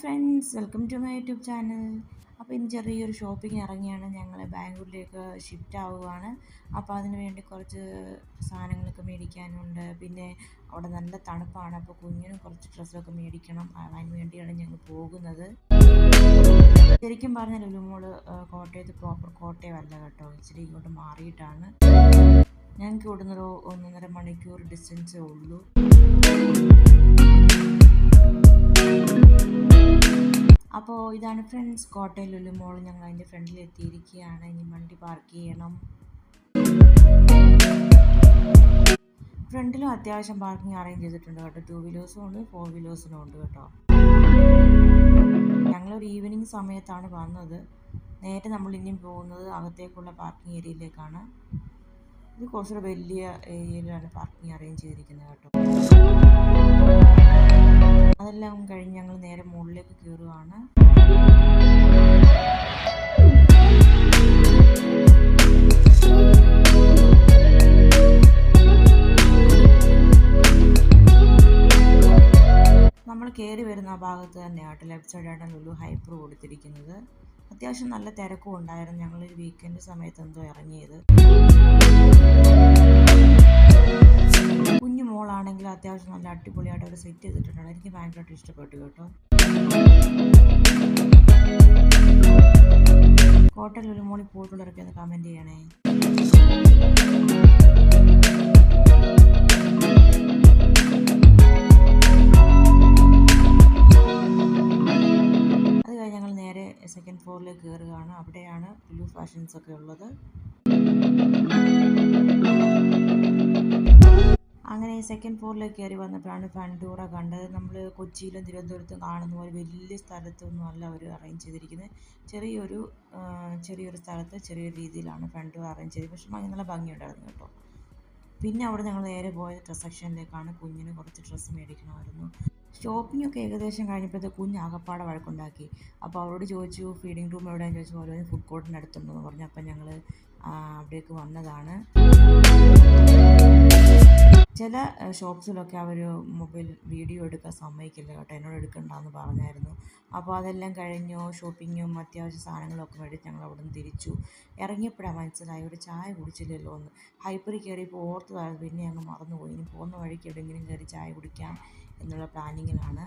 Friends, welcome to my YouTube channel. അപ്പോൾ ഇന്ന് ചെറിയൊരു ഷോപ്പിംഗ് ഇറങ്ങിയാണ്. ഞങ്ങൾ ബാംഗ്ലൂരിലേക്ക് ഷിഫ്റ്റ് ആവുകയാണ്. അപ്പോൾ അതിന് വേണ്ടി കുറച്ച് സാധനങ്ങളൊക്കെ മേടിക്കാനുണ്ട്. പിന്നെ അവിടെ നല്ല തണുപ്പാണ്, അപ്പോൾ കുഞ്ഞിനും കുറച്ച് ഡ്രസ്സൊക്കെ മേടിക്കണം. അതിന് വേണ്ടിയാണ് ഞങ്ങൾ പോകുന്നത്. ശരിക്കും പറഞ്ഞാൽ ലുലു മോൾ കോട്ടയത്ത് പ്രോപ്പർ കോട്ടയമല്ല കേട്ടോ, ഇച്ചിരി ഇങ്ങോട്ട് മാറിയിട്ടാണ്. ഞങ്ങൾക്ക് ഇവിടുന്ന് ഒരു 1.5 മണിക്കൂർ ഡിസ്റ്റൻസേ ഉള്ളൂ. അപ്പോൾ ഇതാണ് ഫ്രണ്ട്സ് കോട്ടയം ലുലു മോൾ. ഞങ്ങൾ അതിൻ്റെ ഫ്രണ്ടിൽ എത്തിയിരിക്കുകയാണ്. ഇനി വണ്ടി പാർക്ക് ചെയ്യണം. ഫ്രണ്ടിലും അത്യാവശ്യം പാർക്കിംഗ് അറേഞ്ച് ചെയ്തിട്ടുണ്ട് കേട്ടോ. 2 വീലേഴ്സും ഉണ്ട്, 4 വീലേഴ്സിനും ഉണ്ട് കേട്ടോ. ഞങ്ങളൊരു ഈവനിങ് സമയത്താണ് വന്നത്. നേരെ നമ്മൾ ഇനിയും പോകുന്നത് അകത്തേക്കുള്ള പാർക്കിംഗ് ഏരിയയിലേക്കാണ്. ഇത് കുറച്ചുകൂടെ വലിയ ഏരിയയിലാണ് പാർക്കിംഗ് അറേഞ്ച് ചെയ്തിരിക്കുന്നത് കേട്ടോ. അതെല്ലാം കഴിഞ്ഞ് ഞങ്ങൾ നേരെ മുകളിലേക്ക് കയറുകയാണ്. നമ്മൾ കയറി വരുന്ന ഭാഗത്ത് തന്നെയാട്ടോ, ലെഫ്റ്റ് സൈഡായിട്ടാണ് ലുലു ഹൈപ്പർ കൊടുത്തിരിക്കുന്നത്. അത്യാവശ്യം നല്ല തിരക്കും ഉണ്ടായിരുന്നു. ഞങ്ങളൊരു വീക്കെൻഡ് സമയത്ത് എന്തോ ഇറങ്ങിയത്. കുഞ്ഞു മോളാണെങ്കിൽ അത്യാവശ്യം നല്ല അടിപൊളിയായിട്ട് അവർ സെറ്റ് ചെയ്തിട്ടുണ്ട്. എനിക്ക് ഭയങ്കരമായിട്ട് ഇഷ്ടപ്പെട്ടു കേട്ടോ. കോട്ടയം ലുലു മോളിൽ പോയിട്ടുള്ളവരൊക്കെ ഒന്ന് കമൻറ്റ് ചെയ്യണേ. അത് കഴിഞ്ഞ് ഞങ്ങൾ നേരെ സെക്കൻഡ് ഫ്ലോറിലേക്ക് കയറുകയാണ്. അവിടെയാണ് ലുലു ഫാഷൻസ് ഒക്കെ ഉള്ളത്. അങ്ങനെ സെക്കൻഡ് ഫ്ലോറിലേക്ക് കയറി വന്നപ്പോഴാണ് ഫണ്ടൂറ കണ്ടത്. നമ്മൾ കൊച്ചിയിലും തിരുവനന്തപുരത്തും കാണുന്ന പോലെ വലിയ സ്ഥലത്തൊന്നും അല്ല അവർ അറേഞ്ച് ചെയ്തിരിക്കുന്നത്. ചെറിയൊരു സ്ഥലത്ത് ചെറിയൊരു രീതിയിലാണ് ഫണ്ടൂറ അറേഞ്ച് ചെയ്തത്. പക്ഷേ നല്ല ഭംഗിയുണ്ടായിരുന്നു കേട്ടോ. പിന്നെ അവിടെ ഞങ്ങൾ നേരെ പോയത് ഡ്രസ് സെക്ഷനിലേക്കാണ്. കുഞ്ഞിന് കുറച്ച് ഡ്രസ്സ് മേടിക്കണമായിരുന്നു. ഷോപ്പിംഗ് ഒക്കെ ഏകദേശം കഴിഞ്ഞപ്പോഴത്തെ കുഞ്ഞ് ആകപ്പാടെ വഴക്കുണ്ടാക്കി. അപ്പോൾ അവരോട് ചോദിച്ചു ഫീഡിങ് റൂം എവിടെയാണെന്ന് ചോദിച്ചു. ഓരോ ഫുഡ് കോർട്ടിന് അടുത്തുണ്ടെന്ന് പറഞ്ഞു. അപ്പം ഞങ്ങൾ അവിടേക്ക് വന്നതാണ്. ചില ഷോപ്സിലൊക്കെ അവർ മൊബൈൽ വീഡിയോ എടുക്കാൻ സമ്മതിക്കില്ല കേട്ടോ. എന്നോട് എടുക്കണ്ടെന്ന് പറഞ്ഞായിരുന്നു. അപ്പോൾ അതെല്ലാം കഴിഞ്ഞു. ഷോപ്പിങ്ങും അത്യാവശ്യ സാധനങ്ങളൊക്കെ മേടിച്ച് ഞങ്ങൾ അവിടെ നിന്ന് തിരിച്ചു. ഇറങ്ങിയപ്പോഴാണ് മനസ്സിലായി ഒരു ചായ കുടിച്ചില്ലല്ലോ എന്ന്. ഹൈപ്പറിൽ കയറിയപ്പോൾ ഓർത്തതായിരുന്നു, പിന്നെ ഞങ്ങൾ മറന്നുപോയി. ഇനി പോകുന്ന വഴിക്ക് എവിടെയെങ്കിലും കയറി ചായ കുടിക്കാം എന്നുള്ള പ്ലാനിങ്ങിലാണ്.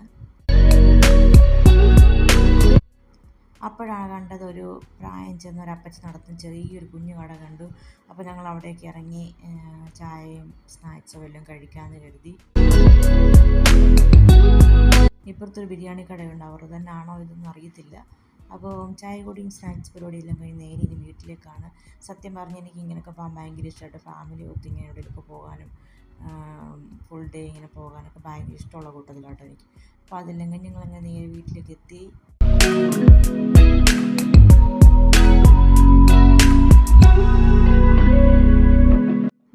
അപ്പോഴാണ് കണ്ടത് ഒരു പ്രായം ചെന്ന ഒരു അപ്പച്ചൻ നടത്തുന്ന ചെറിയൊരു കുഞ്ഞു കട കണ്ടു. അപ്പോൾ ഞങ്ങൾ അവിടേക്ക് ഇറങ്ങി ചായയും സ്നാക്സും എല്ലാം കഴിക്കാമെന്ന് കരുതി. ഇപ്പുറത്തൊരു ബിരിയാണി കടയുണ്ട്. അവർ തന്നെ ആണോ ഇതൊന്നും അറിയത്തില്ല. അപ്പോൾ ചായ കൂടിയും സ്നാക്സ് പരിപാടിയെല്ലാം കഴിഞ്ഞ് നേരെ ഇനി വീട്ടിലേക്കാണ്. സത്യം പറഞ്ഞാൽ എനിക്ക് ഇങ്ങനെയൊക്കെ പോകാൻ ഭയങ്കര ഇഷ്ടമായിട്ട് ഫാമിലി ഒത്ത് ഇങ്ങനെ എവിടെയൊക്കെ പോകാനും ഫുൾ ഡേ ഇങ്ങനെ പോകാനൊക്കെ ഭയങ്കര ഇഷ്ടമുള്ള കൂട്ടത്തിലാട്ടോ എനിക്ക്. അപ്പോൾ അതെല്ലാം കഴിഞ്ഞ് ഞങ്ങളങ്ങനെ നേരെ വീട്ടിലേക്ക് എത്തി.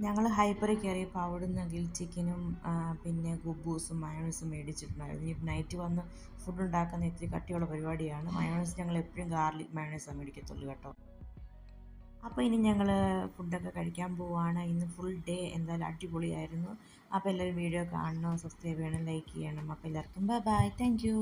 ഞങ്ങൾ ഹൈപ്പറിൽ കയറിയപ്പോൾ അവിടുന്ന് ഗ്രിൽ ചിക്കനും പിന്നെ കുബൂസും മയോണൈസും മേടിച്ചിട്ടുണ്ടായിരുന്നു. ഇനി നൈറ്റ് വന്ന് ഫുഡ് ഉണ്ടാക്കുന്ന ഇത്തിരി കട്ടിയുള്ള പരിപാടിയാണ്. മയോണൈസ് ഞങ്ങൾ എപ്പോഴും ഗാർലിക് മയോണൈസാണ് മേടിക്കത്തുള്ളൂ കേട്ടോ. അപ്പോൾ ഇനി ഞങ്ങൾ ഫുഡൊക്കെ കഴിക്കാൻ പോവുകയാണ്. ഇന്ന് ഫുൾ ഡേ എന്തായാലും അടിപൊളിയായിരുന്നു. അപ്പോൾ എല്ലാവരും വീഡിയോ കാണണം, സബ്സ്ക്രൈബ് ചെയ്യണം, ലൈക്ക് ചെയ്യണം. അപ്പോൾ എല്ലാവർക്കും ബൈ ബൈ, താങ്ക് യു.